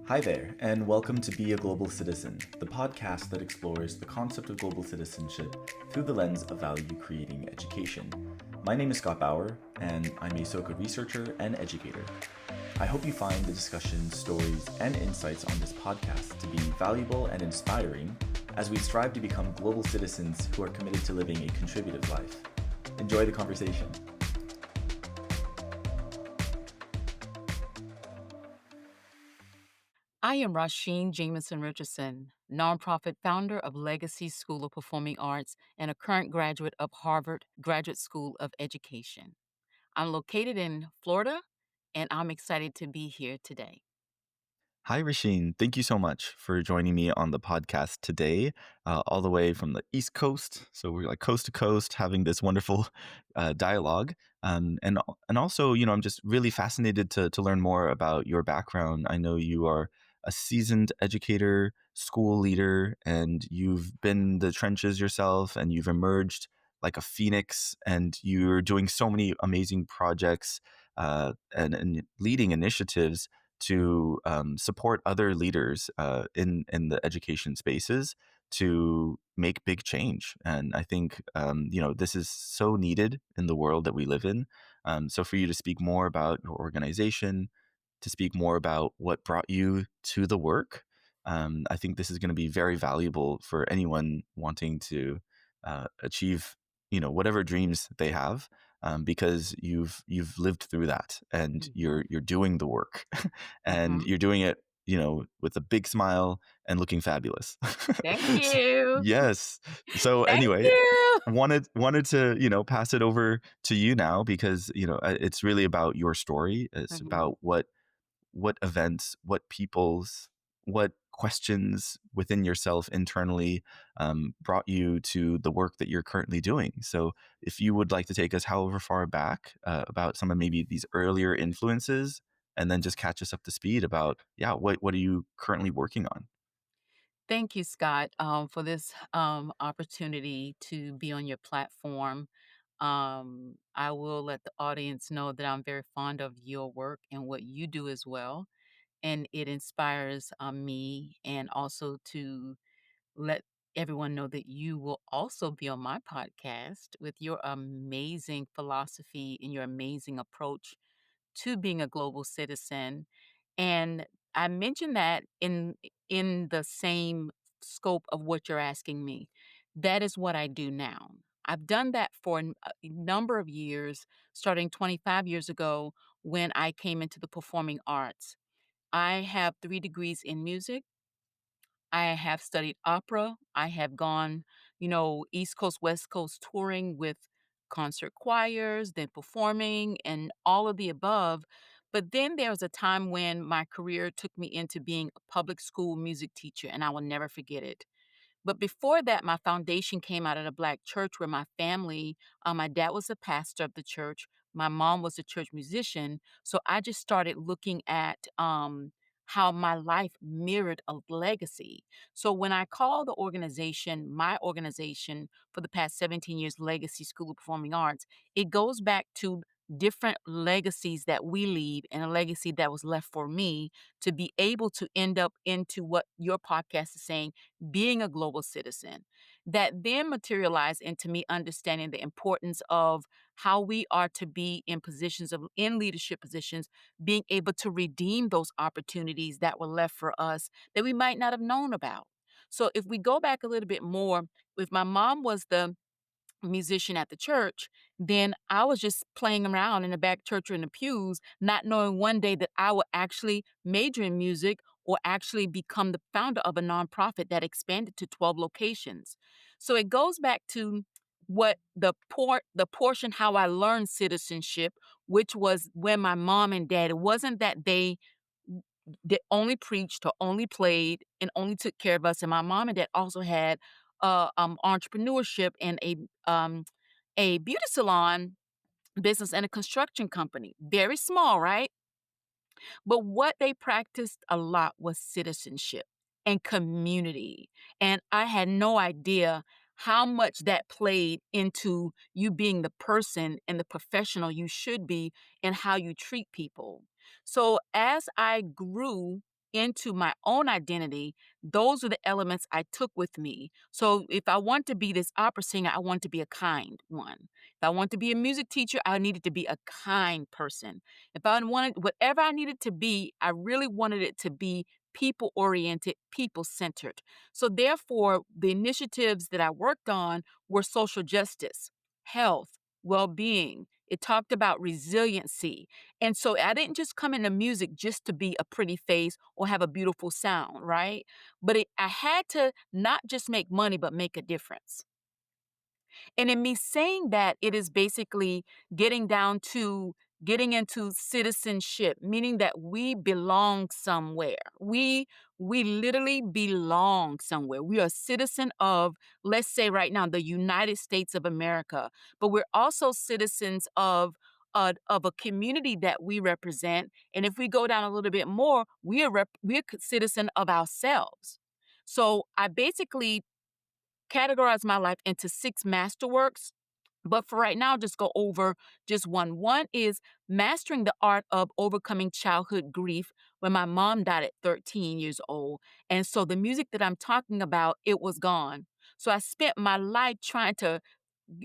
Hi there, and welcome to Be a Global Citizen, the podcast that explores the concept of global citizenship through the lens of value-creating education. My name is Scott Bauer, and I'm a Soka researcher and educator. I hope you find the discussions, stories, and insights on this podcast to be valuable and inspiring as we strive to become global citizens who are committed to living a contributive life. Enjoy the conversation. I am Rasheen Jamison-Richardson, nonprofit founder of Legacy School of Performing Arts and a current graduate of Harvard Graduate School of Education. I'm located in Florida, and I'm excited to be here today. Hi, Rasheen. Thank you so much for joining me on the podcast today, all the way from the East Coast. So we're like coast to coast having this wonderful dialogue. And also, I'm just really fascinated to learn more about your background. I know you are a seasoned educator, school leader, and you've been in the trenches yourself, and you've emerged like a phoenix, and you're doing so many amazing projects and leading initiatives to support other leaders in the education spaces to make big change. And I think this is so needed in the world that we live in. So for you to speak more about your organization, to speak more about what brought you to the work, I think this is going to be very valuable for anyone wanting to achieve whatever dreams they have, because you've lived through that, and you're doing the work and Mhm. you're doing it with a big smile and looking fabulous. Thank you. Yes. So Thank anyway, you. wanted to pass it over to you now, because it's really about your story. It's Mhm. about what events, what people's, what questions within yourself internally brought you to the work that you're currently doing. So if you would like to take us however far back about some of maybe these earlier influences, and then just catch us up to speed about, what are you currently working on? Thank you, Scott, for this opportunity to be on your platform. I will let the audience know that I'm very fond of your work and what you do as well. And it inspires me, and also to let everyone know that you will also be on my podcast with your amazing philosophy and your amazing approach to being a global citizen. And I mentioned that in the same scope of what you're asking me. That is what I do now. I've done that for a number of years, starting 25 years ago when I came into the performing arts. I have 3 degrees in music. I have studied opera. I have gone, East Coast, West Coast touring with concert choirs, then performing and all of the above. But then there was a time when my career took me into being a public school music teacher, and I will never forget it. But before that, my foundation came out of a Black church where my family, my dad was a pastor of the church, my mom was a church musician. So I just started looking at how my life mirrored a legacy. So when I call the organization, my organization for the past 17 years, Legacy School of Performing Arts, it goes back to different legacies that we leave, and a legacy that was left for me to be able to end up into what your podcast is saying, being a global citizen, that then materialized into me understanding the importance of how we are to be in leadership positions, being able to redeem those opportunities that were left for us that we might not have known about. So if we go back a little bit more, if my mom was the musician at the church, then I was just playing around in the back church or in the pews, not knowing one day that I would actually major in music or actually become the founder of a nonprofit that expanded to 12 locations. So it goes back to what the portion how I learned citizenship, which was when my mom and dad, it wasn't that they only preached or only played and only took care of us. And my mom and dad also had entrepreneurship and a beauty salon business and a construction company. Very small, right? But what they practiced a lot was citizenship and community. And I had no idea how much that played into you being the person and the professional you should be and how you treat people. So as I grew into my own identity, those are the elements I took with me. So if I want to be this opera singer, I want to be a kind one. If I want to be a music teacher, I needed to be a kind person. If I wanted whatever I needed to be, I really wanted it to be people oriented, people centered. So therefore, the initiatives that I worked on were social justice, health, well-being. It talked about resiliency. And so I didn't just come into music just to be a pretty face or have a beautiful sound, right? But I had to not just make money, but make a difference. And in me saying that, it is basically getting down to getting into citizenship, meaning that we belong somewhere. We literally belong somewhere. We are a citizen of, let's say right now, the United States of America, but we're also citizens of a community that we represent. And if we go down a little bit more, we're a citizen of ourselves. So I basically categorize my life into 6 masterworks, but for right now, I'll just go over just one. One is mastering the art of overcoming childhood grief when my mom died at 13 years old. And so the music that I'm talking about, it was gone. So I spent my life trying to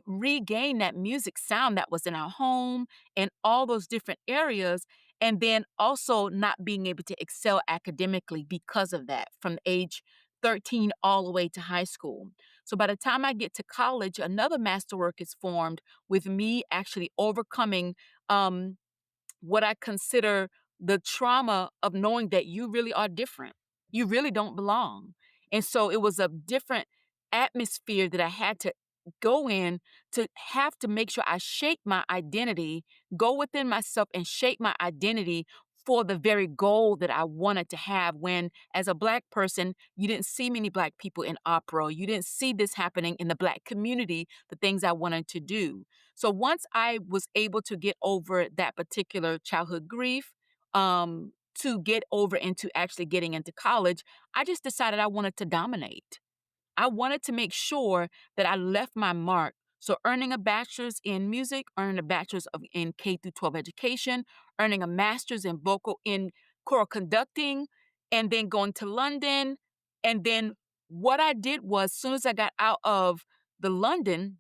regain that music sound that was in our home and all those different areas. And then also not being able to excel academically because of that from age 13 all the way to high school. So by the time I get to college, another masterwork is formed with me actually overcoming um, what I consider the trauma of knowing that you really are different. You really don't belong. And so it was a different atmosphere that I had to go in to have to make sure I shape my identity, go within myself and shape my identity for the very goal that I wanted to have when, as a Black person, you didn't see many Black people in opera. You didn't see this happening in the Black community, the things I wanted to do. So once I was able to get over that particular childhood grief, to get over into actually getting into college, I just decided I wanted to dominate. I wanted to make sure that I left my mark. So earning a bachelor's in music, earning a bachelor's in K through 12 education, earning a master's in vocal in choral conducting, and then going to London. And then what I did was, as soon as I got out of the London,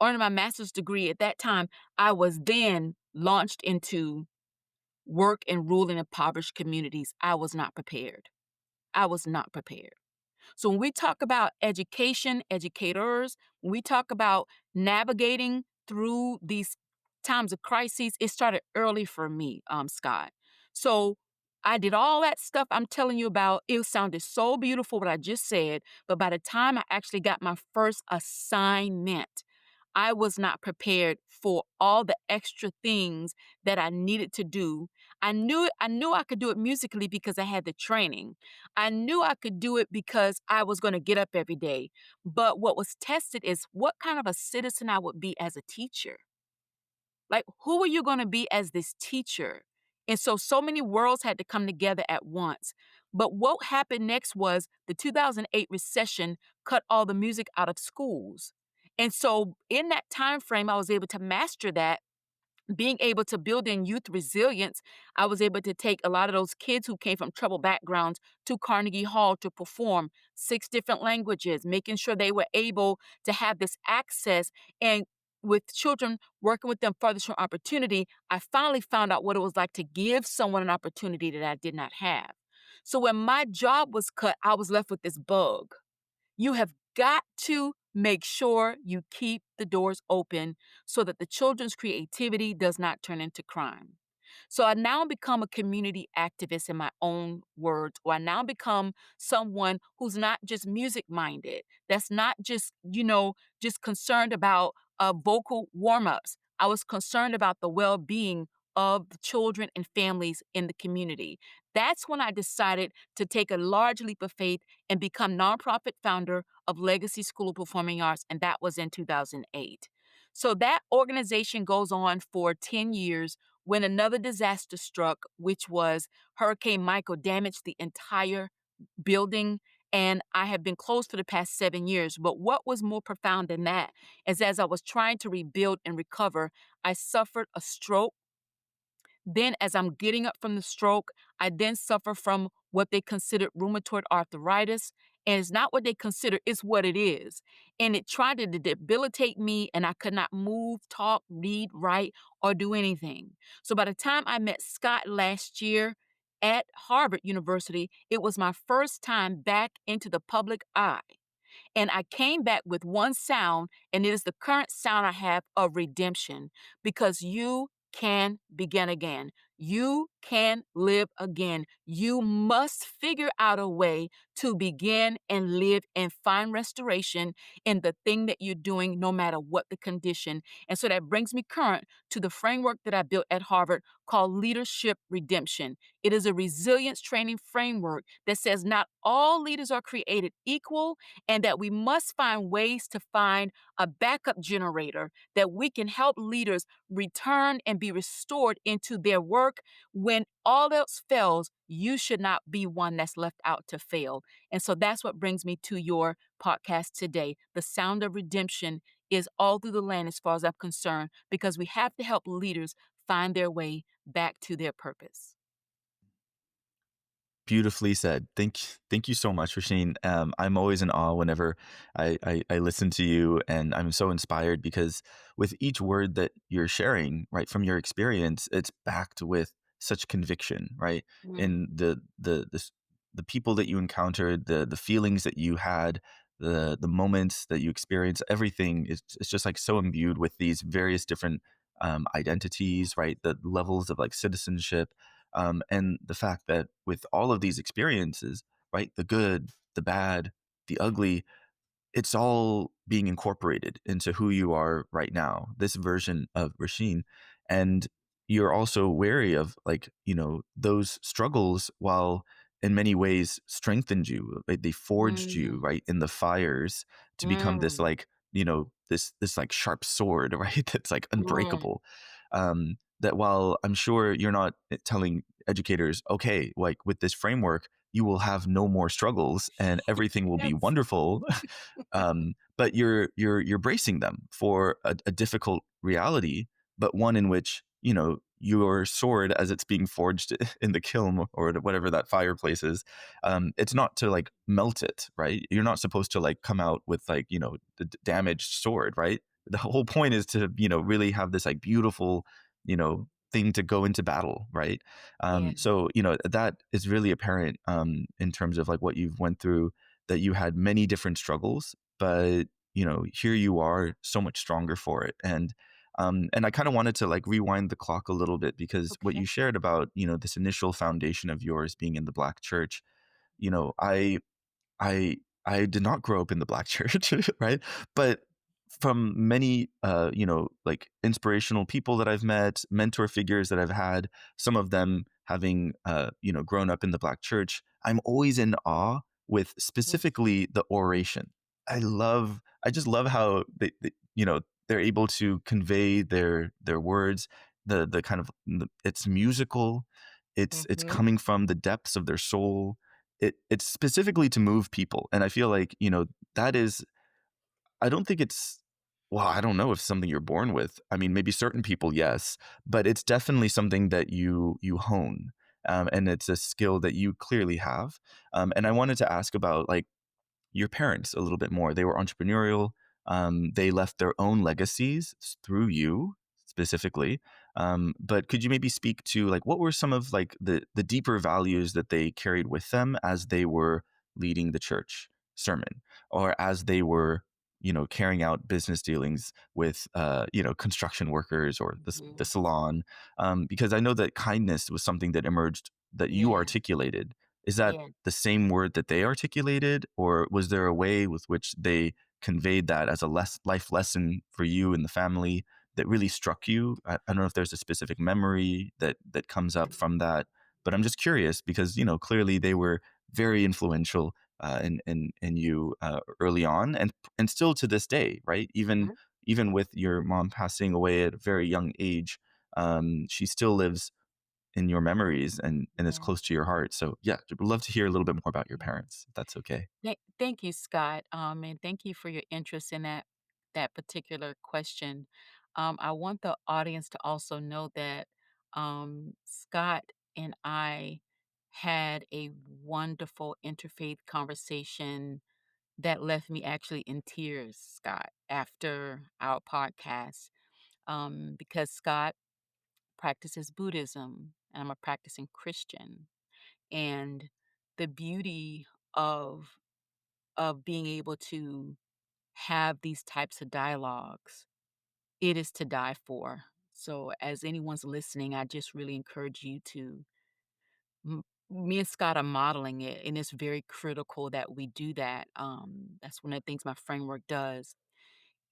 earning my master's degree at that time, I was then launched into work in rural and impoverished communities. I was not prepared. I was not prepared. So when we talk about education, educators, when we talk about navigating through these times of crises, it started early for me, Scott. So I did all that stuff I'm telling you about. It sounded so beautiful what I just said, but by the time I actually got my first assignment, I was not prepared for all the extra things that I needed to do. I knew I could do it musically because I had the training. I knew I could do it because I was going to get up every day. But what was tested is what kind of a citizen I would be as a teacher. Like, who are you going to be as this teacher? And so many worlds had to come together at once. But what happened next was the 2008 recession cut all the music out of schools. And so in that time frame, I was able to master that, being able to build in youth resilience. I was able to take a lot of those kids who came from troubled backgrounds to Carnegie Hall to perform 6 different languages, making sure they were able to have this access. And with children, working with them furthest from opportunity, I finally found out what it was like to give someone an opportunity that I did not have. So when my job was cut, I was left with this bug. You have got to make sure you keep the doors open so that the children's creativity does not turn into crime. So I now become a community activist in my own words, or I now become someone who's not just music minded, that's not just concerned about vocal warm ups. I was concerned about the well being of the children and families in the community. That's when I decided to take a large leap of faith and become nonprofit founder of Legacy School of Performing Arts, and that was in 2008. So that organization goes on for 10 years when another disaster struck, which was Hurricane Michael damaged the entire building. And I have been closed for the past 7 years. But what was more profound than that is as I was trying to rebuild and recover, I suffered a stroke Then, as I'm getting up from the stroke, I then suffer from what they considered rheumatoid arthritis. And it's not what they consider, it's what it is. And it tried to debilitate me, and I could not move, talk, read, write, or do anything. So by the time I met Scott last year at Harvard University, it was my first time back into the public eye. And I came back with one sound, and it is the current sound I have of redemption because you can begin again. You can live again. You must figure out a way to begin and live and find restoration in the thing that you're doing, no matter what the condition. And so that brings me current to the framework that I built at Harvard called Leadership Redemption. It is a resilience training framework that says not all leaders are created equal, and that we must find ways to find a backup generator that we can help leaders return and be restored into their work. When all else fails, you should not be one that's left out to fail. And so that's what brings me to your podcast today. The sound of redemption is all through the land as far as I'm concerned, because we have to help leaders find their way back to their purpose. Beautifully said. Thank you so much, Rasheen. I'm always in awe whenever I listen to you, and I'm so inspired because with each word that you're sharing, right, from your experience, it's backed with such conviction, right? In Mm, the people that you encountered, the feelings that you had, the moments that you experienced, everything is it's just like so imbued with these various different identities, right? The levels of like citizenship, and the fact that with all of these experiences, right, the good, the bad, the ugly, it's all being incorporated into who you are right now, this version of Rasheen. And you're also wary of like, those struggles while in many ways strengthened you. They forged you, mm, right, in the fires to become this mm, like, this like sharp sword, right? That's like mm. unbreakable. That while I'm sure you're not telling educators, okay, like with this framework, you will have no more struggles and everything will be Yes. wonderful. But you're bracing them for a difficult reality, but one in which your sword, as it's being forged in the kiln or whatever that fireplace is, it's not to like melt it, right? You're not supposed to like come out with like the damaged sword, right? The whole point is to really have this like beautiful thing to go into battle, right? Yeah. So that is really apparent in terms of like what you've went through, that you had many different struggles, but here you are so much stronger for it. And I kind of wanted to like rewind the clock a little bit because what you Okay. shared about this initial foundation of yours being in the Black church, you know I I I did not grow up in the Black church, right? But from many, like inspirational people that I've met, mentor figures that I've had, some of them having, grown up in the Black church, I'm always in awe with Mhm. specifically the oration. I just love how they're able to convey their words, the kind of, it's musical, it's Mhm. coming from the depths of their soul. It's specifically to move people, and I feel like that is, I don't think it's, well, I don't know if something you're born with. I mean, maybe certain people, yes, but it's definitely something that you hone, and it's a skill that you clearly have. And I wanted to ask about like your parents a little bit more. They were entrepreneurial. They left their own legacies through you specifically. But could you maybe speak to like what were some of like the deeper values that they carried with them as they were leading the church sermon, or as they were carrying out business dealings with construction workers or the Mhm. salon? Because I know that kindness was something that emerged that you Yeah. articulated. Is that Yeah. the same word that they articulated, or was there a way with which they conveyed that as a life lesson for you and the family that really struck you? I don't know if there's a specific memory that comes up from that, but I'm just curious because clearly they were very influential in you early on, and still to this day, right? Even Mhm. even with your mom passing away at a very young age, she still lives in your memories and it's Yeah. close to your heart. So yeah, would love to hear a little bit more about your Yeah. parents, if that's okay. Thank you, Scott, and thank you for your interest in that particular question. I want the audience to also know that Scott and I had a wonderful interfaith conversation that left me actually in tears, Scott, after our podcast, because Scott practices Buddhism and I'm a practicing Christian. And the beauty of being able to have these types of dialogues, it is to die for. So as anyone's listening, I just really encourage you to me and Scott are modeling it, and it's very critical that we do that. That's one of the things my framework does.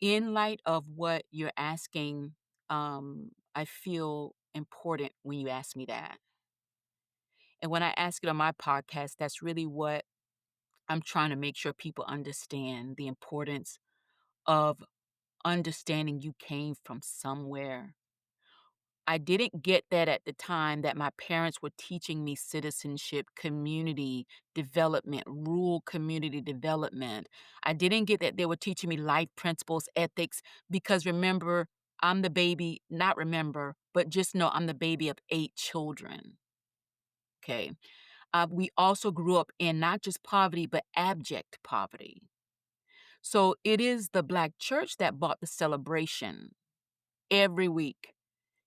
In light of what you're asking, I feel important when you ask me that. And when I ask it on my podcast, that's really what I'm trying to make sure people understand the importance of understanding you came from somewhere. I didn't get that at the time that my parents were teaching me citizenship, community development, rural community development. I didn't get that they were teaching me life principles, ethics, because remember, I'm the baby, not remember, but just know I'm the baby of 8 children. Okay. We also grew up in not just poverty, but abject poverty. So it is the Black church that bought the celebration every week.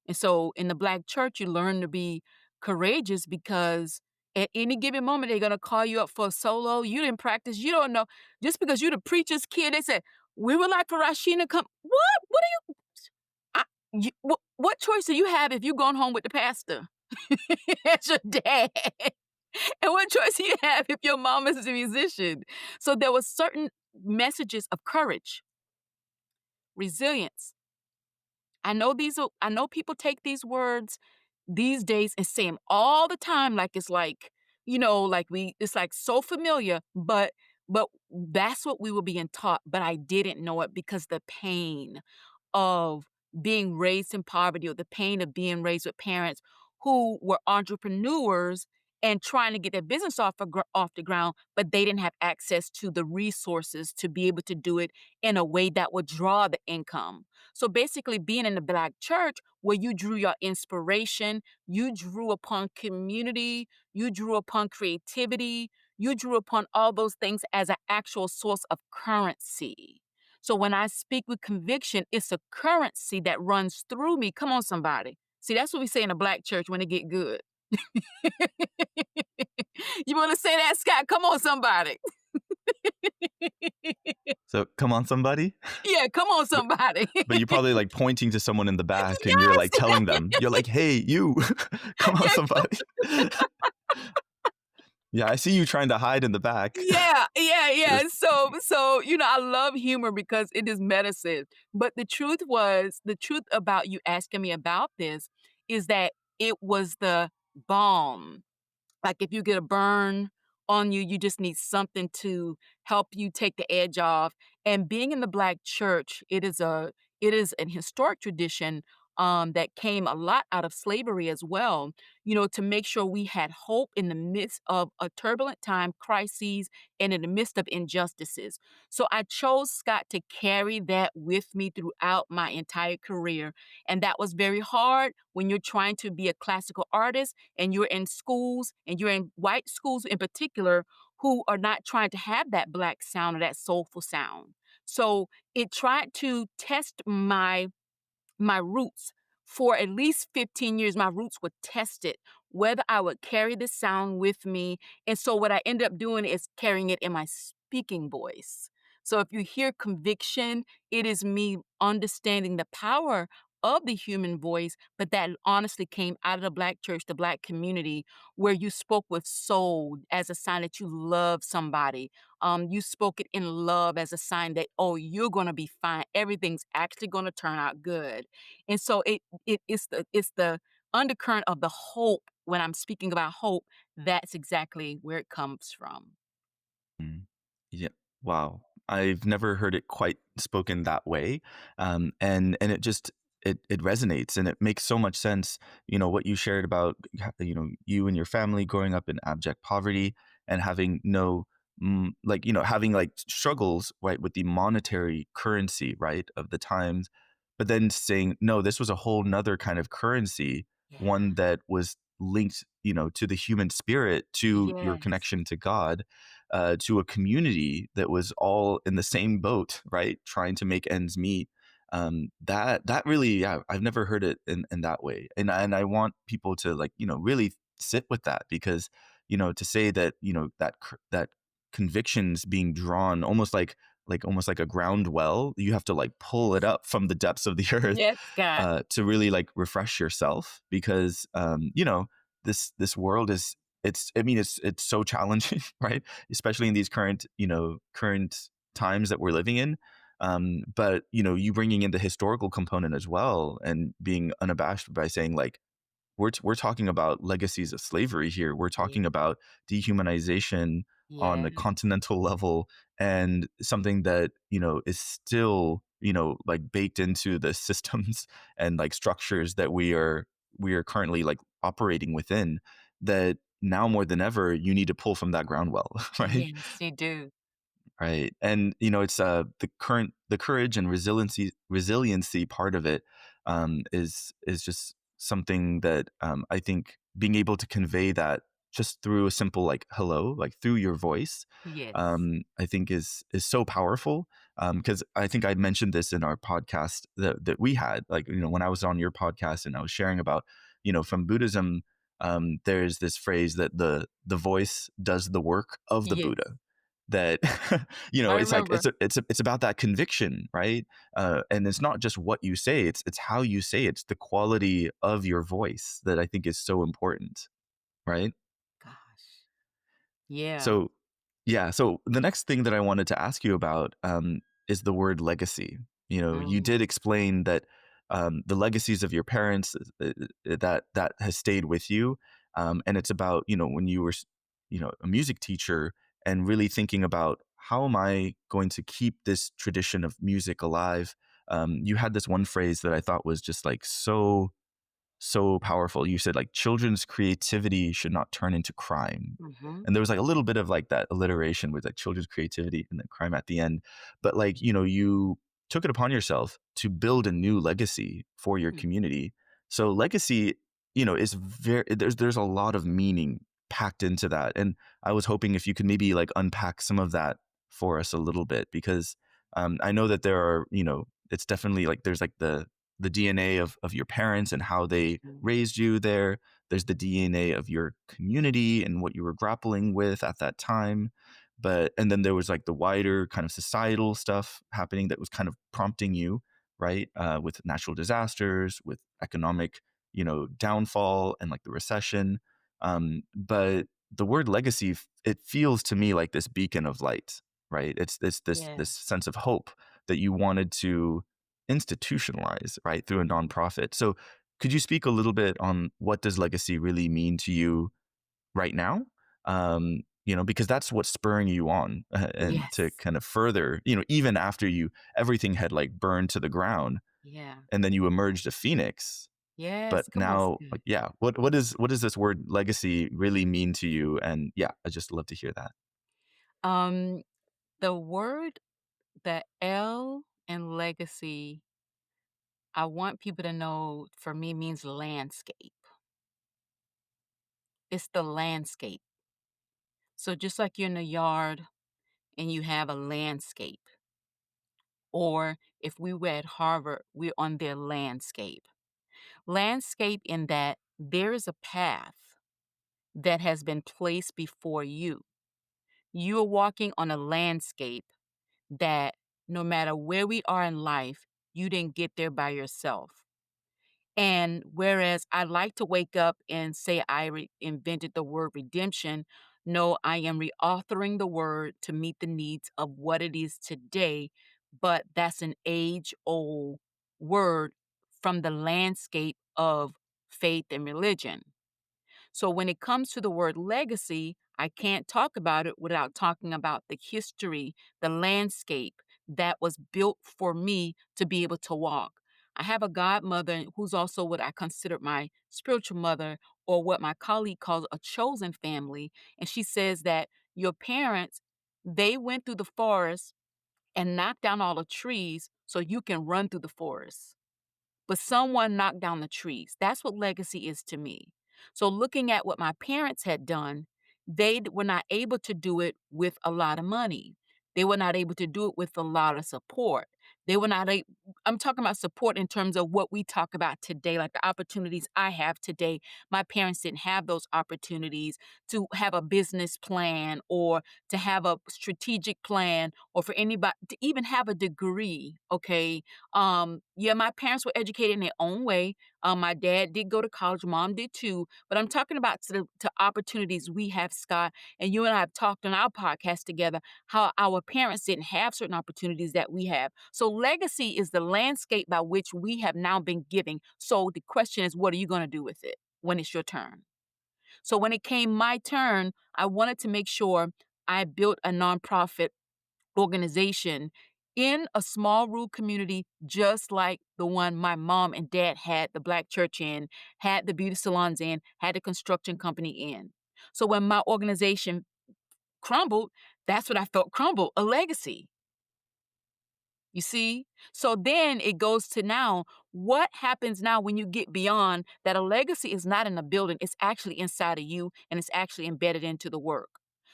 And so in the Black church, you learn to be courageous because at any given moment, they're going to call you up for a solo. You didn't practice. You don't know. Just because you're the preacher's kid, they said, we would like for Rasheen to come. What? What are you? What choice do you have if you're going home with the pastor as your dad? And what choice do you have if your mom is a musician? So there was certain messages of courage, resilience. I know people take these words these days and say them all the time like it's like, like it's like so familiar, but that's what we were being taught, but I didn't know it because the pain of being raised in poverty or the pain of being raised with parents who were entrepreneurs and trying to get their business off the ground, but they didn't have access to the resources to be able to do it in a way that would draw the income. So basically, being in the Black church where you drew your inspiration, you drew upon community, you drew upon creativity, you drew upon all those things as an actual source of currency. So when I speak with conviction, it's a currency that runs through me. Come on, somebody. See, that's what we say in the Black church when it get good. You want to say that, Scott? Come on, somebody. So come on, somebody. Yeah, come on, But, somebody. but you're probably like pointing to someone in the back and you're Yes. like telling them, you're like, hey, you, come on, Yeah, somebody. Yeah, I see you trying to hide in the back. yeah. Just So I love humor because it is medicine. But the truth about you asking me about this is that it was the balm. Like if you get a burn on you, you just need something to help you take the edge off. And being in the Black church, it is an historic tradition that came a lot out of slavery as well, to make sure we had hope in the midst of a turbulent time, crises, and in the midst of injustices. So I chose, Scott, to carry that with me throughout my entire career. And that was very hard when you're trying to be a classical artist and you're in schools and you're in white schools in particular who are not trying to have that Black sound or that soulful sound. So it tried to test my roots for at least 15 years. My roots were tested whether I would carry this sound with me. And so what I ended up doing is carrying it in my speaking voice. So if you hear conviction, it is me understanding the power of the human voice, but that honestly came out of the Black church, the Black community, where you spoke with soul as a sign that you love somebody. You spoke it in love as a sign that, oh, you're going to be fine. Everything's actually going to turn out good. And so it's the undercurrent of the hope. When I'm speaking about hope, that's exactly where it comes from. mm, yeah. Wow. I've never heard it quite spoken that way. And it just it resonates and it makes so much sense. What you shared about you and your family growing up in abject poverty and having no having like struggles right with the monetary currency right of the times, but then saying no, this was a whole nother kind of currency Yeah. one that was linked, to the human spirit, to your Yes. connection to God, to a community that was all in the same boat, right? Trying to make ends meet. That really, yeah, I've never heard it in that way, and I want people to, like, really sit with that, because to say that, that convictions being drawn almost like a ground well, you have to like pull it Yes. up from the depths of the earth, Yes, God. to really like refresh yourself, because this world is, I mean, it's so challenging, right? Especially in these current times that we're living in. But you bringing in the historical component as well, and being unabashed by saying, like, we're talking about legacies of slavery here. We're Yeah. talking about dehumanization on a Yes. continental level, and something that is still like baked into the systems and like structures that we are currently like operating within. That now more than ever, you need to pull from that ground well, right? Yes, you do. Right. And it's the courage and resiliency part of it, is just something that, I think being able to convey that just through a simple like hello, like through your voice, Yes. I think is so powerful. Because I think I mentioned this in our podcast that we had, like, when I was on your podcast and I was sharing about, from Buddhism, there's this phrase that the voice does the work of the Yes. Buddha. That I it's like remember. it's about that conviction, right? And it's not just what you say, it's how you say it. It's the quality of your voice that I think is so important, right? Gosh. Yeah. So, yeah. So the next thing that I wanted to ask you about, is the word legacy. You Mm. did explain that, the legacies of your parents, that has stayed with you, and it's about when you were a music teacher, and really thinking about, how am I going to keep this tradition of music alive? You had this one phrase that I thought was just like so powerful. You said, like, children's creativity should not turn into crime. Mhm. And there was like a little bit of like that alliteration with like children's creativity and then crime at the end. But like, you took it upon yourself to build a new legacy for your Mm. community. So legacy, is very, there's a lot of meaning packed into that. And I was hoping if you could maybe like unpack some of that for us a little bit, because, I know that there are, it's definitely like there's like the DNA of your parents and how they Mhm. raised you there. There's the DNA of your community and what you were grappling with at that time. And then there was like the wider kind of societal stuff happening that was kind of prompting you, right? With natural disasters, with economic, downfall and like the recession. But the word legacy, it feels to me like this beacon of light, right? It's this Yes. sense of hope that you wanted to institutionalize, right, through a Mhm. nonprofit. So could you speak a little bit on what does legacy really mean to you right now? Because that's what's spurring you on, and to Yes. kind of further, even after you everything had like burned to the ground, Yeah. and then you emerged a phoenix. But Yes. Come on, now, Scott. like, yeah, what does this word legacy really mean to you? And yeah, I just love to hear that. Um, the word, the L in legacy, I want people to know, for me, means landscape. It's the landscape. So just like you're in the yard and you have a landscape, or if we were at Harvard, we're on their landscape. Landscape in that there is a path that has been placed before you. You are walking on a landscape that no matter where we are in life, you didn't get there by yourself. And whereas I like to wake up and say invented the word redemption, no, I am reauthoring the word to meet the needs of what it is today. But that's an age old word from the landscape of faith and religion. So when it comes to the word legacy, I can't talk about it without talking about the history, the landscape that was built for me to be able to walk. I have a godmother who's also what I consider my spiritual mother, or what my colleague calls a chosen family. And she says that your parents, they went through the forest and knocked down all the trees so you can run through the forest. but someone knocked down the trees. That's what legacy is to me. So looking at what my parents had done, were not able to do it with a lot of money. They were not able to do it with a lot of support. They were not a I'm talking about support in terms of what we talk about today, like the opportunities I have today. My parents didn't have those opportunities to have a business plan or to have a strategic plan or for anybody to even have a degree, okay? Yeah, my parents were educated in their own way. My dad did go to college, mom did too, but I'm talking about to opportunities we have, Scott, and you and I have talked on our podcast together how our parents didn't have certain opportunities that we have. So legacy is the landscape by which we have now been giving. So the question is, what are you going to do with it when it's your turn? So when it came my turn, I wanted to make sure I built a nonprofit organization in a small rural community just like the one my mom and dad had the black church in, had the beauty salons in, had the construction company in. So when my organization crumbled, that's what I felt crumble, a legacy. You see? So then it goes to now, what happens now when you get beyond that? A legacy is not in a building, it's actually inside of you and it's actually embedded into the work.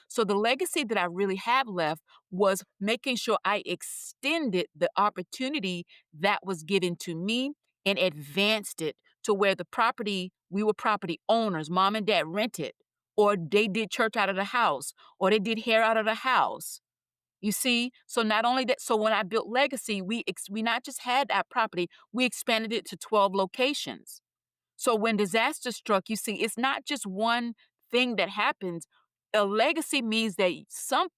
So the legacy that I really have left was making sure I extended the opportunity that was given to me and advanced it to where the property, we were property owners, mom and dad rented, or they did church out of the house, or they did hair out of the house. You see? So not only that, so when I built Legacy, we not just had that property, we expanded it to 12 locations. So when disaster struck, you see, it's not just one thing that happens. A legacy means that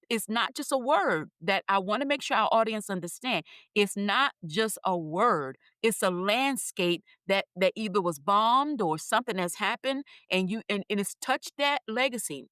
it's not just a word that I want to make sure our audience understand. It's not just a word. It's a landscape that either was bombed or something has happened and it's touched that legacy.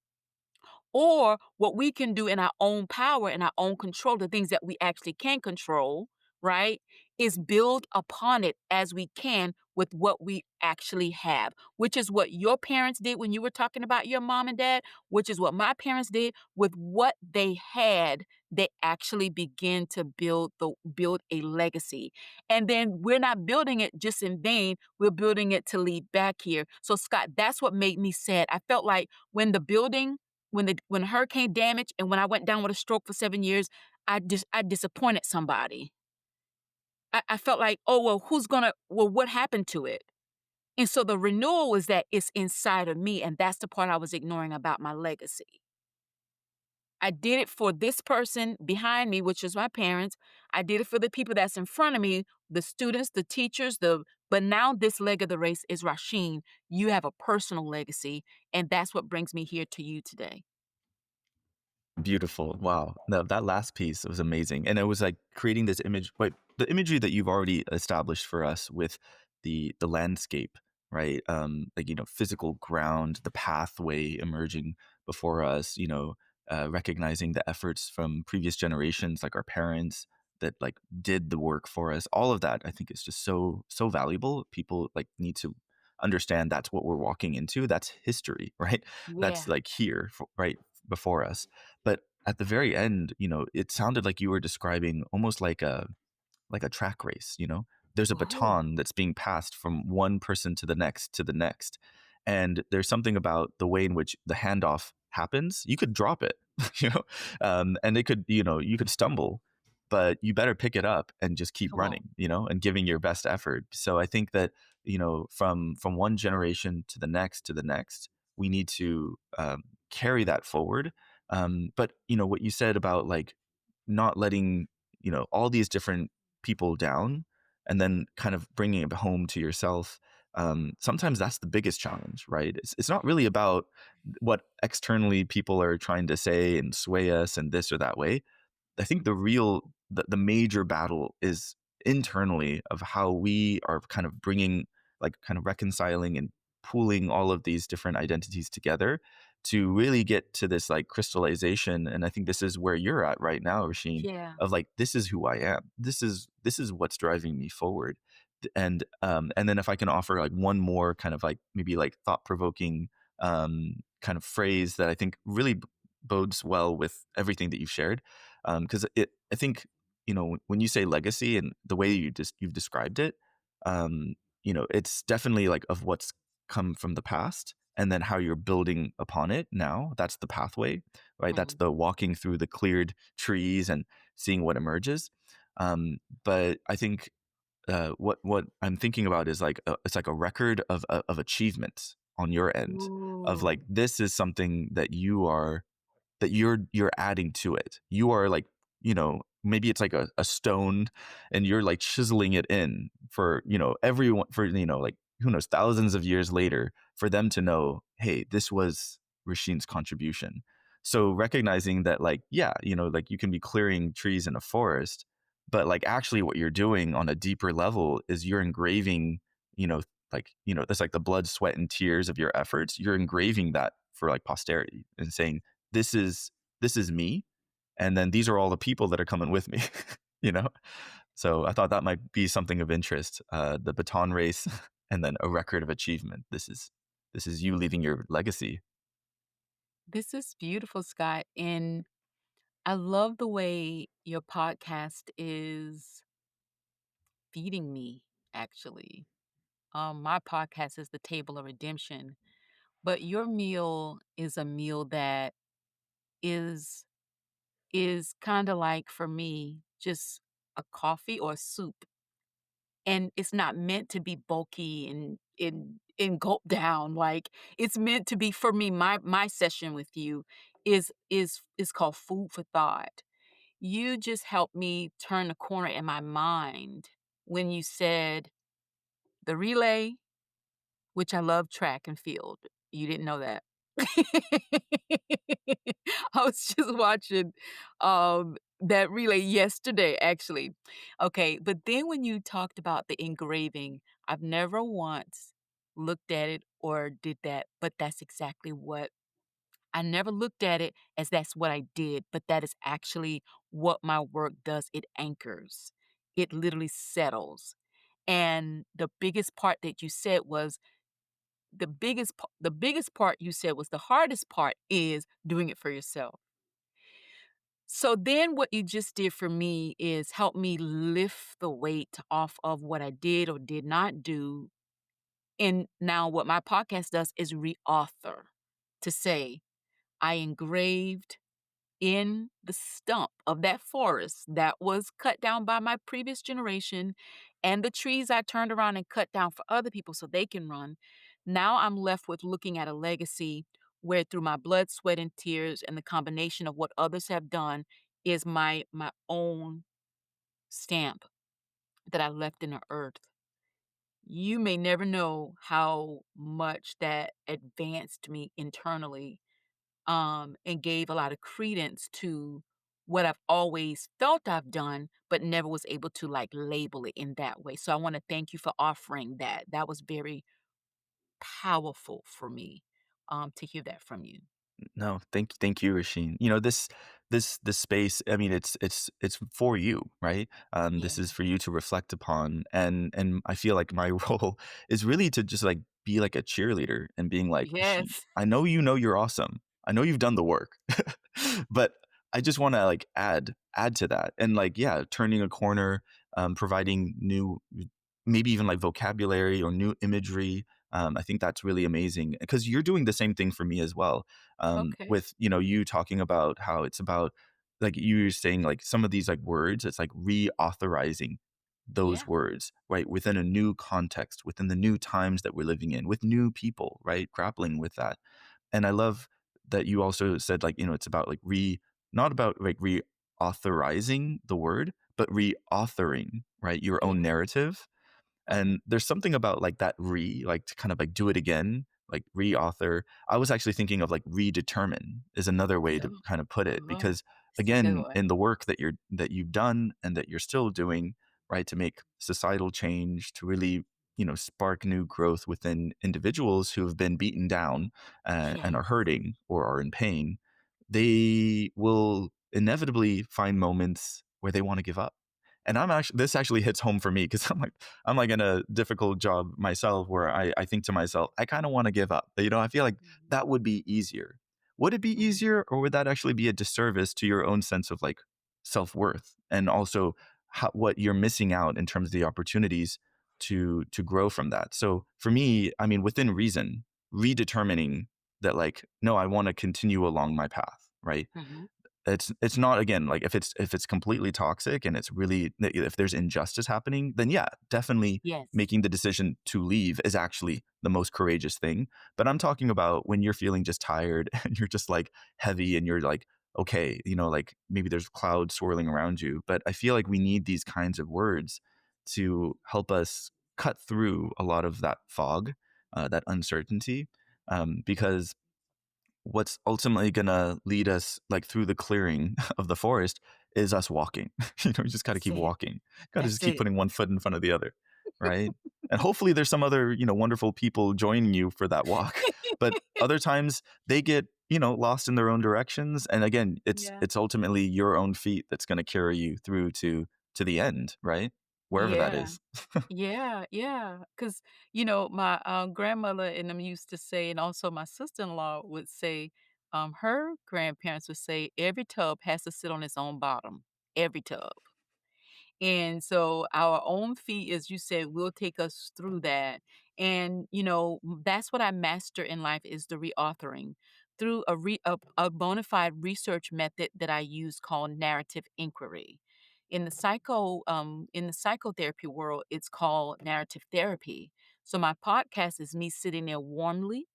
Or what we can do in our own power and our own control, the things that we actually can control, right, is build upon it as we can with what we actually have, which is what your parents did when you were talking about your mom and dad, which is what my parents did with what they had. They actually begin to build a legacy. And then we're not building it just in vain. We're building it to lead back here. So Scott, that's what made me sad. I felt like when hurricane damage and when I went down with a stroke for 7 years, I disappointed somebody. I felt like, "Oh, well, what happened to it?" And so the renewal was that it's inside of me, and that's the part I was ignoring about my legacy. I did it for this person behind me, which is my parents. I did it for the people that's in front of me, the students, the teachers, but now this leg of the race is Rasheen. You have a personal legacy, and that's what brings me here to you today. Beautiful. Wow. No, that last piece was amazing. And it was like creating this image, wait, the imagery that you've already established for us with the landscape, right? Like, physical ground, the pathway emerging before us, recognizing the efforts from previous generations, like our parents that like did the work for us. All of that, I think is just so, so valuable. People like need to understand that's what we're walking into. That's history, right? That's Yeah. like here, right before us. But at the very end, it sounded like you were describing almost like a track race, There's a Oh, baton that's being passed from one person to the next to the next. And there's something about the way in which the handoff happens. You could drop it, and it could, you could stumble, but you better pick it up and just keep come on. running, and giving your best effort. So I think that, from one generation to the next, we need to carry that forward. But what you said about like not letting all these different people down and then kind of bringing it home to yourself. Sometimes that's the biggest challenge, right? It's not really about what externally people are trying to say and sway us in this or that way. I think the major battle is internally of how we are kind of bringing, like, kind of reconciling and pooling all of these different identities together to really get to this like crystallization. And I think this is where you're at right now, Rasheen, Yeah. of like, this is who I am. This is what's driving me forward. And then if I can offer like one more kind of like maybe like thought provoking kind of phrase that I think really bodes well with everything that you've shared, because I think, when you say legacy and the way you've described it, um, it's definitely like of what's come from the past and then how you're building upon it now. That's the pathway, right? That's Mhm. the walking through the cleared trees and seeing what emerges. But I think what I'm thinking about is like it's like a record of achievements on your end of like Ooh. this is something that you're adding to it. You are like, maybe it's like a stone and you're like chiseling it in for, everyone for, like who knows, thousands of years later for them to know, hey, this was Rasheen's contribution. So recognizing that like, yeah, like you can be clearing trees in a forest, but like actually what you're doing on a deeper level is you're engraving, you know, that's like the blood, sweat, and tears of your efforts. You're engraving that for like posterity and saying, this is this is me, and then these are all the people that are coming with me, you know? So I thought that might be something of interest, the baton race and then a record of achievement. This is you leaving your legacy. This is beautiful, Scott, and I love the way your podcast is feeding me, actually. My podcast is The Table of Redemption, but your meal is a meal that is is kinda like, for me, just a coffee or a soup, and it's not meant to be bulky and gulp down, like, it's meant to be for me, my session with you is called food for thought. You just helped me turn the corner in my mind when you said the relay, which I love track and field. You didn't know that. I was just watching, that relay yesterday, actually. Okay, but then when you talked about the engraving, I've never once looked at it or did that, but that's exactly what I never looked at it as that's what I did, but that is actually what my work does. It anchors. It literally settles. And the biggest part that you said was the biggest part you said was the hardest part is doing it for yourself. So then what you just did for me is help me lift the weight off of what I did or did not do. And now what my podcast does is reauthor to say, I engraved in the stump of that forest that was cut down by my previous generation and the trees I turned around and cut down for other people so they can run. Now I'm left with looking at a legacy where through my blood, sweat, and tears and the combination of what others have done is my own stamp that I left in the earth. You may never know how much that advanced me internally and gave a lot of credence to what I've always felt I've done, but never was able to like label it in that way. So I want to thank you for offering that. That was very powerful for me to hear that from you. No, thank you, Rasheen. This space. I mean, it's for you, right? Yeah. This is for you to reflect upon, and I feel like my role is really to just like be like a cheerleader and being like, Rasheen, Yes. I know you're awesome. I know you've done the work, but I just want to like add to that, and like yeah, turning a corner, providing new, maybe even like vocabulary or new imagery. I think that's really amazing because you're doing the same thing for me as well, Okay. with you talking about how it's about like you were saying like some of these like words, it's like reauthorizing those Yeah. words right within a new context, within the new times that we're living in, with new people, right, grappling with that. And I love that you also said like it's about like not about like reauthorizing the word, but reauthoring, right, your own Yeah. narrative. Okay. And there's something about like that like to kind of like do it again, like reauthor. I was actually thinking of like redetermine is another way to Yeah. kind of put it Uh-huh. because It's a good again, one. in the work that you've done and that you're still doing, right, to make societal change, to really, spark new growth within individuals who have been beaten down Yeah. and are hurting or are in pain, they will inevitably find moments where they want to give up. And this actually hits home for me because I'm like in a difficult job myself where I think to myself, I kind of want to give up. I feel like Mhm. that would be easier. Would it be Mhm. easier or would that actually be a disservice to your own sense of like self-worth and also what you're missing out in terms of the opportunities? to grow from that. So for me, I mean, within reason, redetermining that, like, no, I want to continue along my path, right? Mhm. It's not, again, like, if it's completely toxic and it's really, if there's injustice happening, then yeah, definitely Yes. making the decision to leave is actually the most courageous thing. But I'm talking about when you're feeling just tired and you're just like heavy and you're like, okay, like maybe there's clouds swirling around you. But I feel like we need these kinds of words to help us cut through a lot of that fog, that uncertainty, because what's ultimately gonna lead us, like, through the clearing of the forest is us walking. We just gotta That's keep it. walking. Gotta just That's keep it. putting one foot in front of the other, right? And hopefully there's some other, wonderful people joining you for that walk. But other times they get, lost in their own directions. And again, it's Yeah. it's ultimately your own feet that's gonna carry you through to the end, right? Wherever that Yeah. is. Yeah, yeah. Cause my, grandmother and them used to say, and also my sister-in-law would say, her grandparents would say, "Every tub has to sit on its own bottom." Every tub. And so our own feet, as you said, will take us through that. And, that's what I master in life is the reauthoring through a bona fide research method that I use called narrative inquiry. In the psychotherapy world, it's called narrative therapy. So my podcast is me sitting there warmly,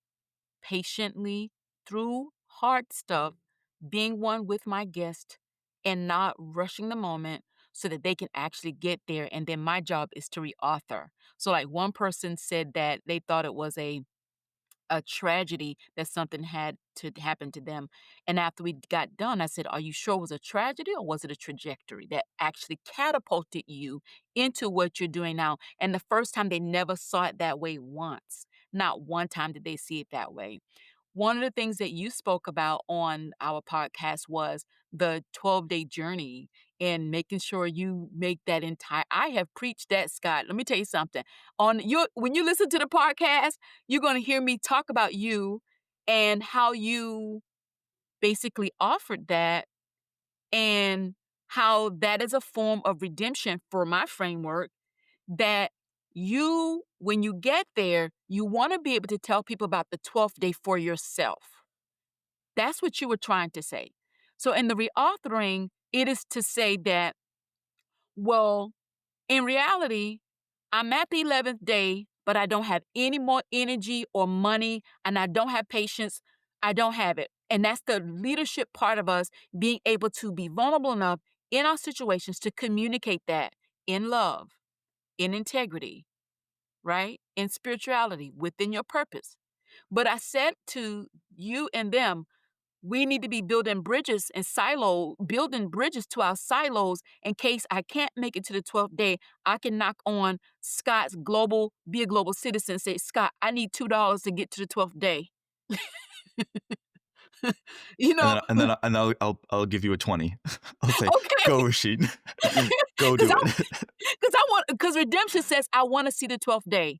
patiently, through hard stuff, being one with my guest and not rushing the moment so that they can actually get there. And then my job is to reauthor. So, like one person said that they thought it was a tragedy that something had to happen to them. And after we got done, I said, "Are you sure it was a tragedy or was it a trajectory that actually catapulted you into what you're doing now?" And the first time they never saw it that way once. Not one time did they see it that way. One of the things that you spoke about on our podcast was the 12-day journey and making sure you make that entire I have preached that, Scott. Let me tell you something. On your When you listen to the podcast, you're going to hear me talk about you and how you basically offered that and how that is a form of redemption for my framework that when you get there, you want to be able to tell people about the 12th day for yourself. That's what you were trying to say. So in the reauthoring, it is to say that, well, in reality, I'm at the 11th day, but I don't have any more energy or money, and I don't have patience. I don't have it. And that's the leadership part of us being able to be vulnerable enough in our situations to communicate that in love, in integrity, right? In spirituality, within your purpose. But I said to you and them, we need to be building bridges to our silos in case I can't make it to the 12th day. I can knock on Scott's be a global citizen, say, "Scott, I need $2 to get to the 12th day." you And know, then I'll give you a 20. I'll say, okay. "Go, Rasheen. Go Because do it." because redemption says, I want to see the 12th day.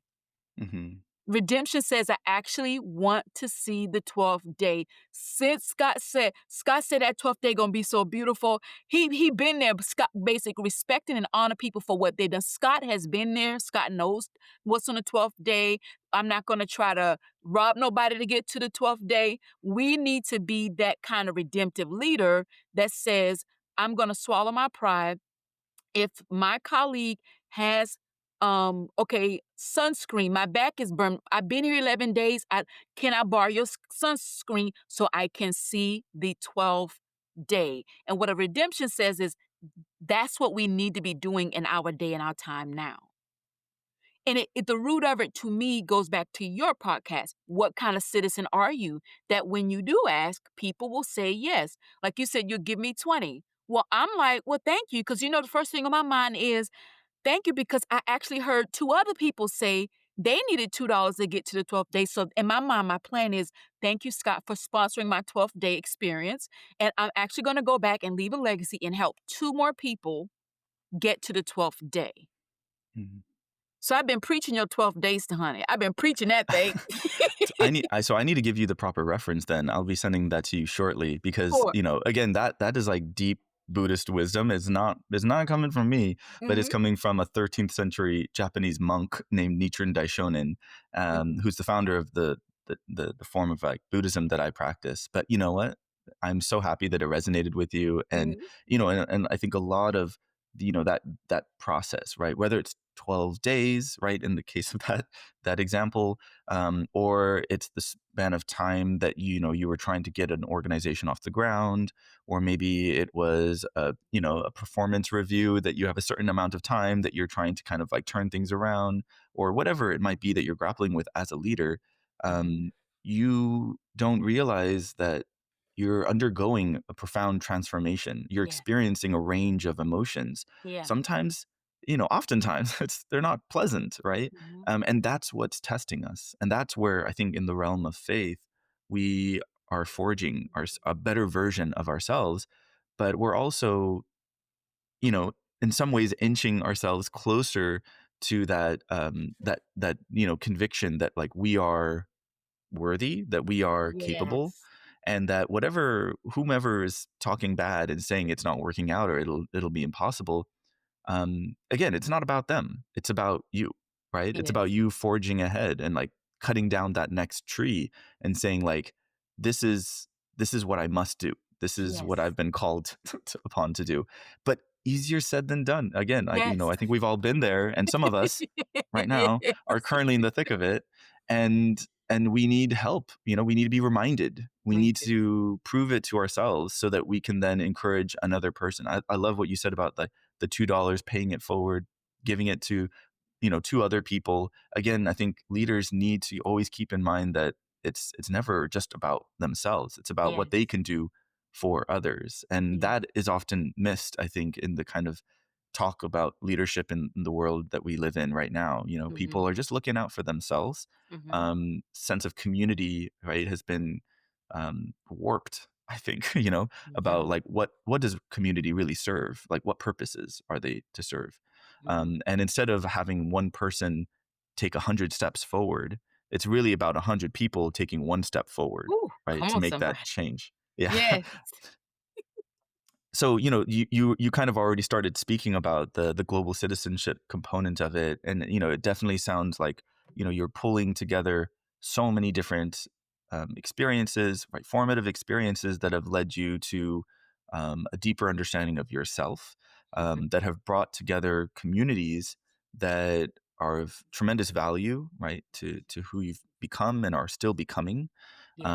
Mhm. Redemption says, I actually want to see the 12th day. Since Scott said that 12th day gonna be so beautiful. He been there, Scott basically respecting and honor people for what they done. Scott has been there. Scott knows what's on the 12th day. I'm not gonna try to rob nobody to get to the 12th day. We need to be that kind of redemptive leader that says, I'm gonna swallow my pride. If my colleague has okay, sunscreen, my back is burned, I've been here 11 days, can I borrow your sunscreen so I can see the 12th day? And what a redemption says is that's what we need to be doing in our day and our time now. And the root of it to me goes back to your podcast. What kind of citizen are you that when you do ask, people will say yes? Like you said, you'll give me 20. Well, I'm like, well, thank you. Because the first thing on my mind is thank you because I actually heard two other people say they needed $2 to get to the 12th day. So in my mind, my plan is thank you, Scott, for sponsoring my 12th day experience. And I'm actually going to go back and leave a legacy and help two more people get to the 12th day. Mhm. So I've been preaching your 12 days to honey. I've been preaching that thing. So I need to give you the proper reference then. I'll be sending that to you shortly because, Sure. again, that is like deep. Buddhist wisdom is not coming from me, but it's Mhm, coming from a 13th century Japanese monk named Nichiren Daishonin, mhm, who's the founder of the form of like Buddhism that I practice. But you know what? I'm so happy that it resonated with you, and mhm. and I think a lot of that process, right? Whether it's 12 days, right, in the case of that example, or it's the span of time that you were trying to get an organization off the ground, or maybe it was a performance review that you have a certain amount of time that you're trying to kind of like turn things around, or whatever it might be that you're grappling with as a leader. Mhm. You don't realize that you're undergoing a profound transformation. You're Yeah, experiencing a range of emotions. yeah. Sometimes, oftentimes they're not pleasant, right? Mhm. And that's what's testing us. And that's where I think in the realm of faith, we are forging a better version of ourselves, but we're also, in some ways inching ourselves closer to that conviction that like we are worthy, that we are capable, Yes, and that whomever is talking bad and saying it's not working out or it'll be impossible, again, it's not about them. It's about you, right? It's about yes, you forging ahead and like cutting down that next tree and saying like, this is this is what I must do. This is what yes, I've been called upon to do. But easier said than done. Again, yes. I think we've all been there, and some of us right now are currently in the thick of it, and we need help. We need to be reminded. We We need do. to prove it to ourselves so that we can then encourage another person. I love what you said about the $2, paying it forward, giving it to two other people. Again, I think leaders need to always keep in mind that it's never just about themselves. It's about what Yes, they can do for others, and yes. that is often missed, I think, in the kind of talk about leadership in the world that we live in right now. People Mhm, are just looking out for themselves. mhm. Sense of community, right, has been warped, I think. Yeah. About like what does community really serve? Like what purposes are they to serve? Mhm. And instead of having one person take 100 steps forward, it's really about 100 people taking one step forward, Ooh, right, come to on, make that somebody. change. Yeah. Yes. So you kind of already started speaking about the global citizenship component of it, and it definitely sounds like you're pulling together so many different experiences, right, formative experiences that have led you to a deeper understanding of yourself, Mhm. that have brought together communities that are of tremendous value, right, to who you've become and are still becoming. Yeah.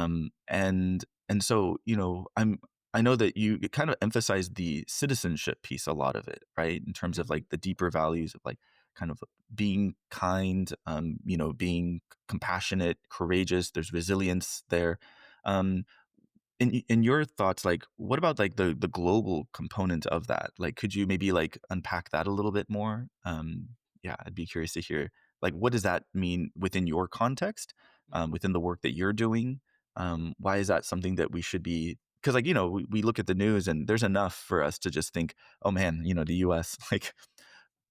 And so I know that you kind of emphasize the citizenship piece, a lot of it, right? In terms of Mhm. like the deeper values of like kind of being kind, being compassionate, courageous. There's resilience there. Um, in your thoughts, like what about like the global component of that? Like, could you maybe like unpack that a little bit more? Yeah, I'd be curious to hear like what does that mean within your context, Mhm. within the work that you're doing? Why is that something that we should be? Because like we look at the news and there's enough for us to just think, oh man, the U.S. like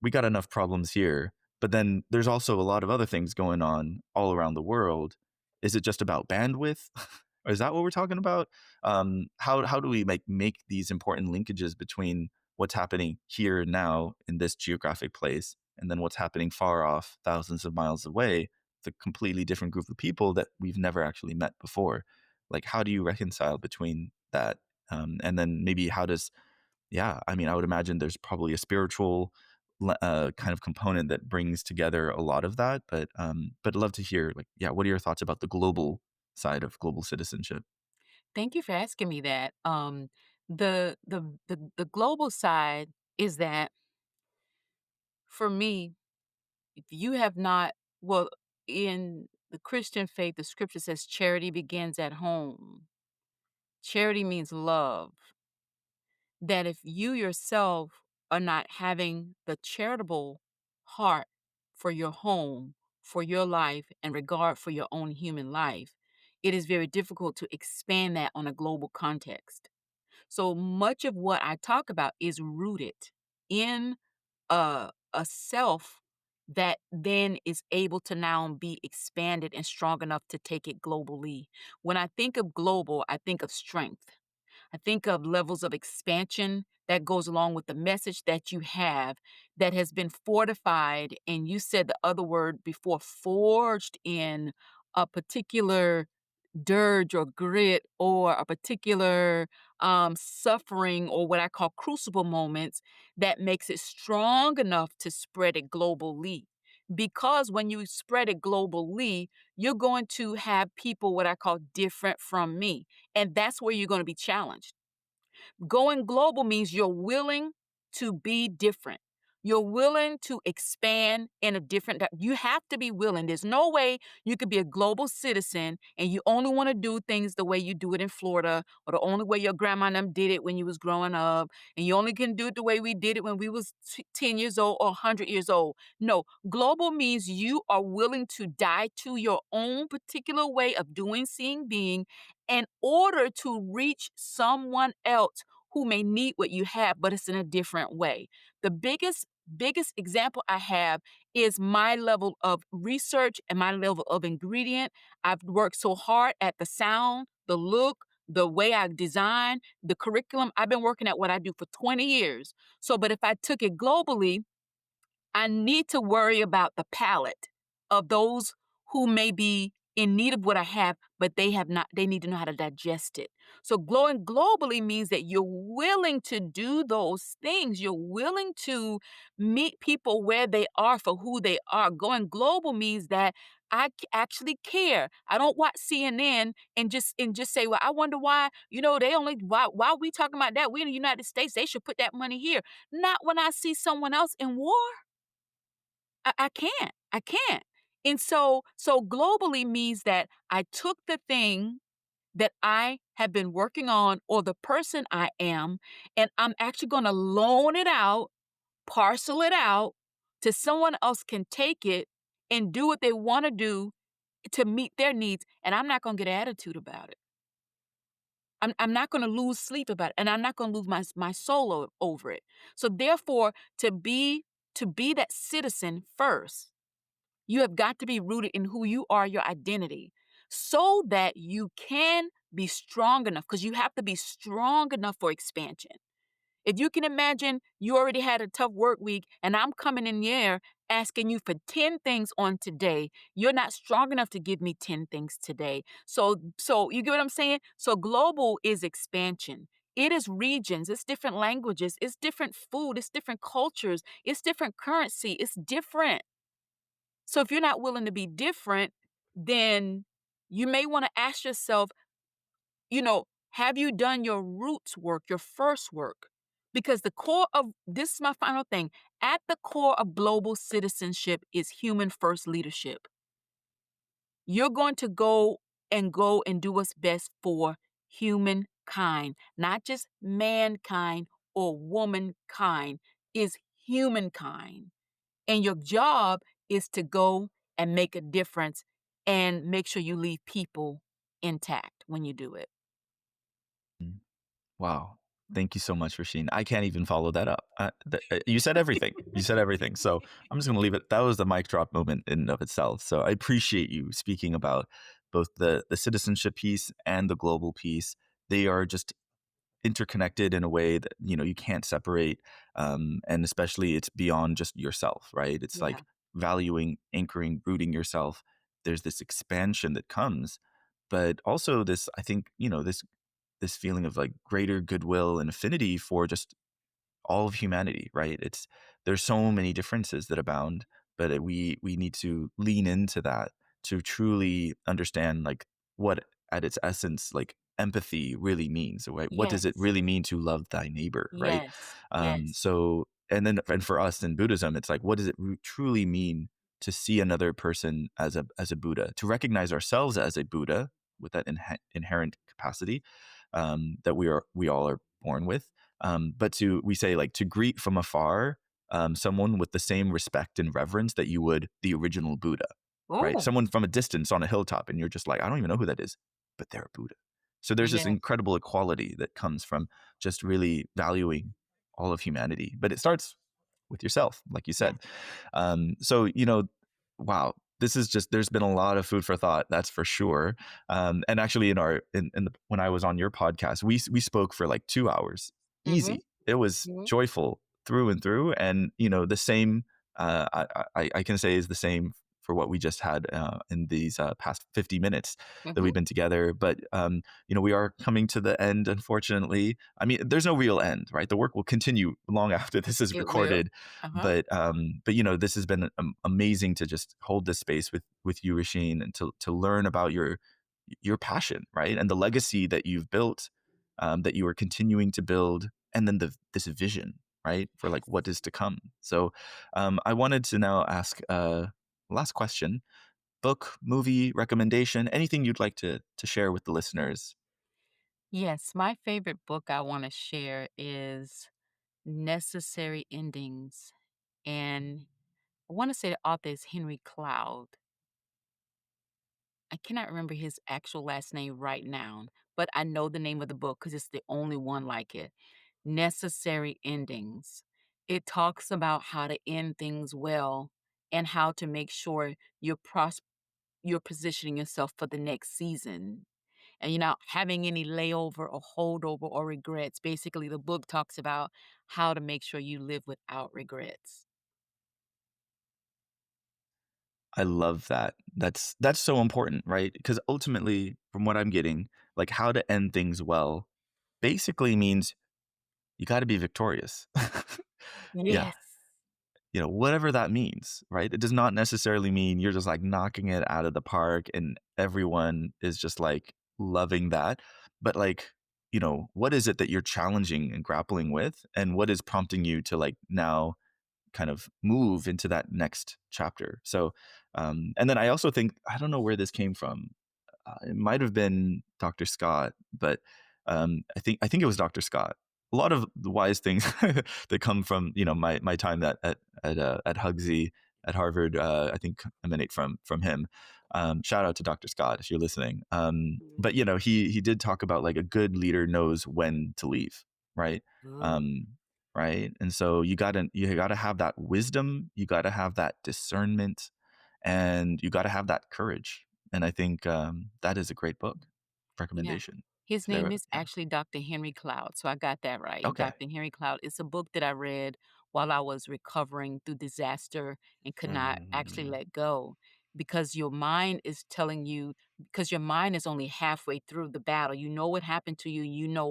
we got enough problems here. But then there's also a lot of other things going on all around the world. Is it just about bandwidth? Is that what we're talking about? How do we make these important linkages between what's happening here and now in this geographic place, and then what's happening far off, thousands of miles away, the completely different group of people that we've never actually met before? Like, how do you reconcile between that? And then maybe how does yeah, I mean, I would imagine there's probably a spiritual kind of component that brings together a lot of that. But I'd love to hear, like, yeah, what are your thoughts about the global side of global citizenship? Thank you for asking me that. The global side is that for me, if you have not well, in the Christian faith, the scripture says charity begins at home. Charity means love. That if you yourself are not having the charitable heart for your home, for your life, and regard for your own human life, it is very difficult to expand that on a global context. So much of what I talk about is rooted in a self that then is able to now be expanded and strong enough to take it globally. When I think of global, I think of strength. I think of levels of expansion that goes along with the message that you have that has been fortified. And you said the other word before, forged in a particular dirge or grit or a particular suffering or what I call crucible moments that makes it strong enough to spread it globally. Because when you spread it globally, you're going to have people what I call different from me. And that's where you're going to be challenged. Going global means you're willing to be different. You're willing to expand in a different you have to be willing. There's no way you could be a global citizen and you only want to do things the way you do it in Florida or the only way your grandma and them did it when you was growing up and you only can do it the way we did it when we was 10 years old or 100 years old. No, global means you are willing to die to your own particular way of doing, seeing, being in order to reach someone else who may need what you have, but it's in a different way. The biggest example I have is my level of research and my level of ingredient. I've worked so hard at the sound, the look, the way I design, the curriculum. I've been working at what I do for 20 years. So, but if I took it globally, I need to worry about the palate of those who may be in need of what I have, but they have not, they need to know how to digest it. So growing globally means that you're willing to do those things. You're willing to meet people where they are for who they are. Going global means that actually care. I don't watch CNN and just say, well, I wonder why, they only why are we talking about that? We in the United States, they should put that money here. Not when I see someone else in war. I can't. I can't. And so globally means that I took the thing that I have been working on or the person I am, and I'm actually going to loan it out, parcel it out to someone else can take it and do what they want to do to meet their needs. And I'm not going to get attitude about it. I'm not going to lose sleep about it, and I'm not going to lose my soul over it. So therefore, to be that citizen first, you have got to be rooted in who you are, your identity, so that you can be strong enough, because you have to be strong enough for expansion. If you can imagine you already had a tough work week and I'm coming in there asking you for 10 things on today, you're not strong enough to give me 10 things today. So you get what I'm saying? So global is expansion. It is regions, it's different languages, it's different food, it's different cultures, it's different currency, it's different. So if you're not willing to be different, then you may want to ask yourself, have you done your roots work, your first work? Because the core of this is my final thing. At the core of global citizenship is human first leadership. You're going to go and do what's best for humankind, not just mankind or womankind, is humankind. And your job is to go and make a difference and make sure you leave people intact when you do it. Mm. Wow. Thank you so much, Rasheen. I can't even follow that up. You said everything. You said everything. So I'm just going to leave it. That was the mic drop moment in and of itself. So I appreciate you speaking about both the citizenship piece and the global piece. They are just interconnected in a way that you can't separate, and especially it's beyond just yourself, right? It's Yeah. like valuing, anchoring, rooting yourself. There's this expansion that comes, but also this, I think, this feeling of like greater goodwill and affinity for just all of humanity, right? There's so many differences that abound, but we need to lean into that to truly understand like what at its essence like empathy really means, right? What does it Yes. really mean to love thy neighbor, right? Yes. Yes. So and for us in Buddhism, it's like what does it truly mean to see another person as a Buddha, to recognize ourselves as a Buddha with that inherent capacity, that we all are born with, but we say like to greet from afar, someone with the same respect and reverence that you would the original Buddha, right? Oh, Someone from a distance on a hilltop, and you're just like, I don't even know who that is, but they're a Buddha. So there's this yes. incredible equality that comes from just really valuing all of humanity. But it starts with yourself, like you Yeah. said. So wow. this is just there's been a lot of food for thought, that's for sure. And actually, when I was on your podcast, we spoke for like 2 hours, Mhm, easy. It was mhm, joyful through and through, and the same. I can say is the same for what we just had in these past 50 minutes that mhm. we've been together. But we are coming to the end, unfortunately. I mean, there's no real end, right? The work will continue long after this is It will. recorded, Uh-huh. but this has been amazing to just hold this space with you, Rasheen, and to learn about your passion, right, and the legacy that you've built, that you are continuing to build, and then this vision, right, for like Yes. what is to come. So, I wanted to now ask last question: book, movie recommendation, anything you'd like to share with the listeners. Yes, my favorite book I wanna share is Necessary Endings, and I wanna say the author is Henry Cloud. I cannot remember his actual last name right now, but I know the name of the book because it's the only one like it. Necessary Endings. It talks about how to end things well and how to make sure you're positioning yourself for the next season. And you're not having any layover or holdover or regrets. Basically, the book talks about how to make sure you live without regrets. I love that. That's so important, right? Because ultimately, from what I'm getting, like how to end things well basically means you got to be victorious. Yeah. Yes. Whatever that means, right? It does not necessarily mean you're just like knocking it out of the park and everyone is just like loving that. But like, what is it that you're challenging and grappling with? And what is prompting you to like now kind of move into that next chapter? So, and then I also think, I don't know where this came from. It might have been Dr. Scott, but I think it was Dr. Scott. A lot of the wise things that come from my time at Hugsy at Harvard, I think emanate from him. Shout out to Dr. Scott if you're listening. But Mhm. he did talk about like a good leader knows when to leave, right? Ooh, Um, right, and so you gotta have that wisdom, you gotta have that discernment, and you gotta have that courage. And I think, that is a great book yeah. recommendation. His name There is yeah. actually Dr. Henry Cloud, so I got that right. Okay. Dr. Henry Cloud. It's a book that I read while I was recovering through disaster and could not actually Mm. let go because your mind is telling you because your mind is only halfway through the battle. You know what happened to you, you know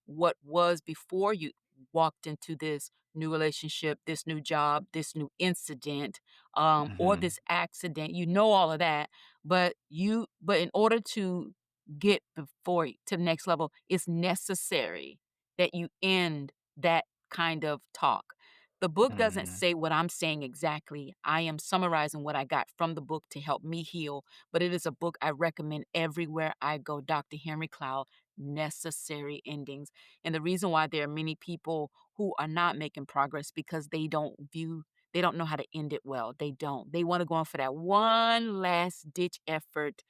what was before you walked into this new relationship, this new job, this new incident, or Mhm. this accident. You know all of that, but in order to get to the next level, it's necessary that you end that kind of talk. The book doesn't Mhm. say what I'm saying exactly. I am summarizing what I got from the book to help me heal, but it is a book I recommend everywhere I go. Dr. Henry Cloud, Necessary Endings. And the reason why there are many people who are not making progress because they don't know how to end it well. They don't. They want to go on for that one last ditch effort.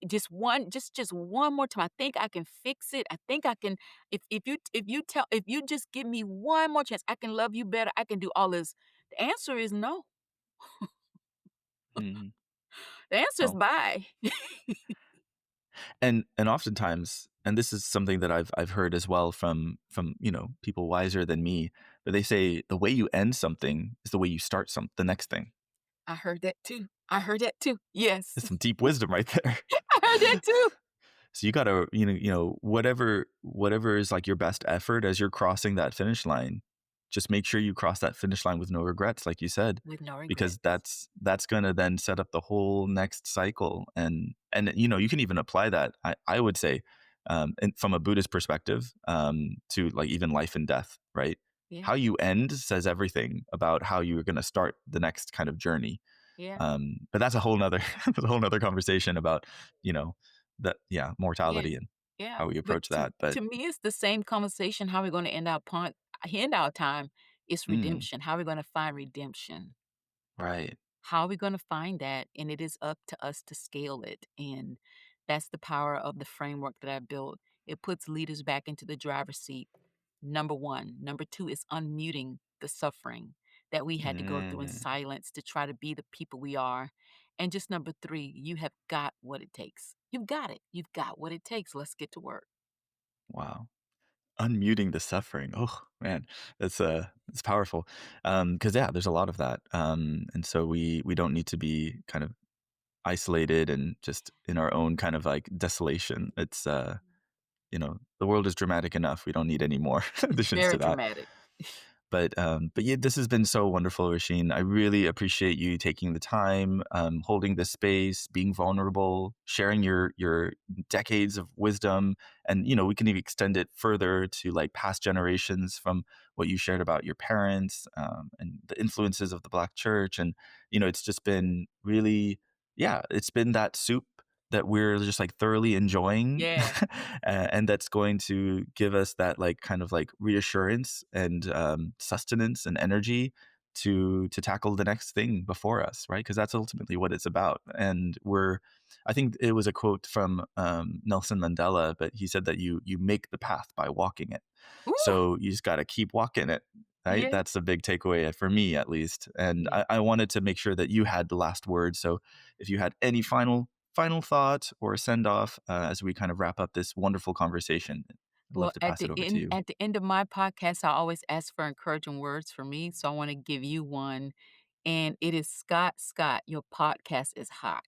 Just one more time. I think I can fix it. I think I can if you just give me one more chance, I can love you better. I can do all this. The answer is no. Mhm. The answer is Oh, bye. and oftentimes, and this is something that I've heard as well from people wiser than me, but they say the way you end something is the way you start the next thing. I heard that too. I heard that too. Yes. It's some deep wisdom right there. I heard that too. So you gotta, whatever is like your best effort as you're crossing that finish line, just make sure you cross that finish line with no regrets, like you said, With no because regrets. that's gonna then set up the whole next cycle. And you can even apply that. I would say, and from a Buddhist perspective, to like even life and death, right? Yeah. How you end says everything about how you're gonna start the next kind of journey. Yeah. But that's a whole nother that's a whole nother conversation about, you know, Yeah. mortality and Yeah. how we But approach that. But to me, it's the same conversation. How we're going to end our time. It's mm, redemption. How are we going to find redemption? right. How are we going to find that? And it is up to us to scale it. And that's the power of the framework that I built. It puts leaders back into the driver's seat. Number one. Number two is unmuting the suffering. that we had to go through in Mm, silence to try to be the people we are. And just number 3, you have got what it takes. You've got it. You've got what it takes. Let's get to work. wow. Unmuting the suffering. Oh, man, it's powerful. Because yeah, there's a lot of that. And so we don't need to be kind of isolated and just in our own kind of like desolation. The world is dramatic enough. We don't need any more additions Very to that. dramatic. But yeah, this has been so wonderful, Rasheen. I really appreciate you taking the time, holding this space, being vulnerable, sharing your decades of wisdom, and we can even extend it further to like past generations from what you shared about your parents and the influences of the Black Church, and it's just been really, yeah, it's been that soup that we're just like thoroughly enjoying Yeah. and that's going to give us that like kind of like reassurance and sustenance and energy to tackle the next thing before us, right? Because that's ultimately what it's about. And I think it was a quote from Nelson Mandela, but he said that you make the path by walking it. Ooh, So you just got to keep walking it. Right, yeah. that's a big takeaway for me, at least. And Yeah. I wanted to make sure that you had the last word. So, if you had any final thought or send off as we kind of wrap up this wonderful conversation, I'd love Well, to pass it over to you. at the end of my podcast, I always ask for encouraging words for me, so I wanna give you one, and it is, Scott, your podcast is hot.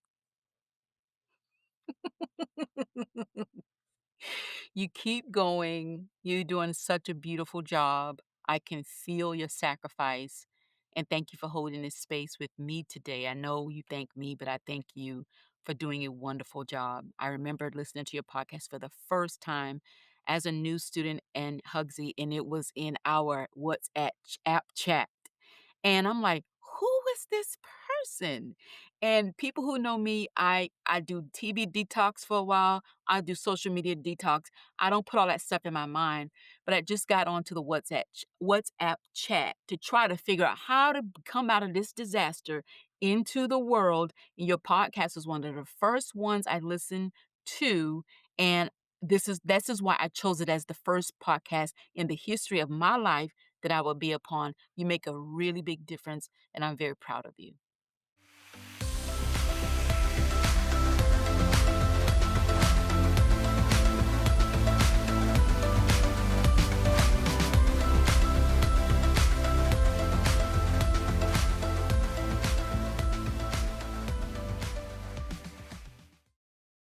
You keep going. You're doing such a beautiful job. I can feel your sacrifice. And thank you for holding this space with me today. I know you thank me, but I thank you for doing a wonderful job. I remember listening to your podcast for the first time as a new student in Hugsy, and it was in our WhatsApp app chat. And I'm like, "Who is this person?" And people who know me, I do TV detox for a while. I do social media detox. I don't put all that stuff in my mind, but I just got onto the WhatsApp chat to try to figure out how to come out of this disaster into the world. And your podcast was one of the first ones I listened to, and this is why I chose it as the first podcast in the history of my life that I will be upon. You make a really big difference, and I'm very proud of you.